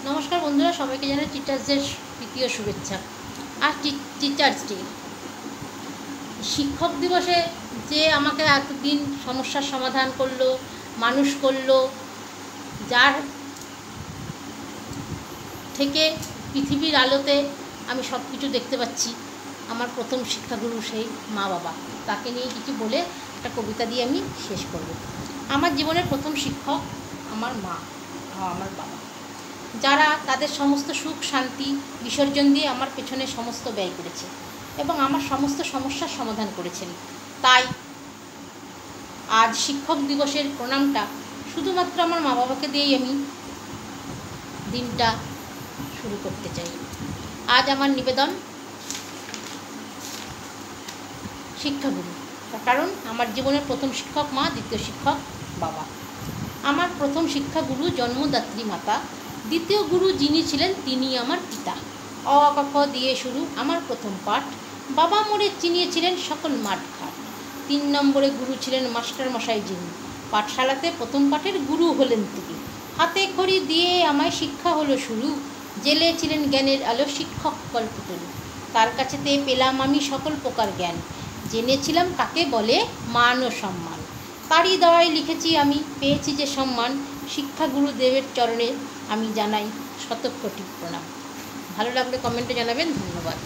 নমস্কার বন্ধুরা, সবাইকে জানাই টিচার্সদের তৃতীয় শুভেচ্ছা। আর টিচার্স ডে, শিক্ষক দিবসে যে আমাকে এতদিন সমস্যার সমাধান করলো, মানুষ করলো, যার থেকে পৃথিবীর আলোতে আমি সব কিছু দেখতে পাচ্ছি, আমার প্রথম শিক্ষাগুরু সেই মা বাবা। তাকে নিয়ে কিছু বলে একটা কবিতা দিয়ে আমি শেষ করব। আমার জীবনের প্রথম শিক্ষক আমার মা, আমার বাবা, যারা তাদের সমস্ত সুখ শান্তি বিসর্জন দিয়ে আমার পেছনে সমস্ত ব্যয় করেছে এবং আমার সমস্ত সমস্যার সমাধান করেছেন। তাই আজ শিক্ষক দিবসের প্রণামটা শুধুমাত্র আমার মা বাবাকে দিয়েই আমি দিনটা শুরু করতে চাই। আজ আমার নিবেদন শিক্ষাগুরু, কারণ আমার জীবনের প্রথম শিক্ষক মা, দ্বিতীয় শিক্ষক বাবা। আমার প্রথম শিক্ষাগুরু জন্মদাত্রী মাতা, দ্বিতীয় গুরু যিনি ছিলেন তিনি আমার পিতা। অ আ ক খ দিয়ে শুরু আমার প্রথম পাঠ। বাবা মোড়ে চিনিয়েছিলেন সকল মাঠঘাট। 3 নম্বরে গুরু ছিলেন মাস্টারমশাই যিনি, পাঠশালাতে প্রথম পাঠের গুরু হলেন তিনি। হাতে খড়ি দিয়ে আমায় শিক্ষা হলো শুরু, জেলে ছিলেন জ্ঞানের আলো শিক্ষক কল্পতরু। তার কাছেতে পেলাম আমি সকল প্রকার জ্ঞান, জেনেছিলাম কাকে বলে মান ও সম্মান। তারই দ্বারাই লিখেছি আমি পেয়েছি যে সম্মান, শিক্ষাগুরুদেবের চরণে আমি জানাই শতকোটি প্রণাম। ভালো লাগলে কমেন্টে জানাবেন। ধন্যবাদ।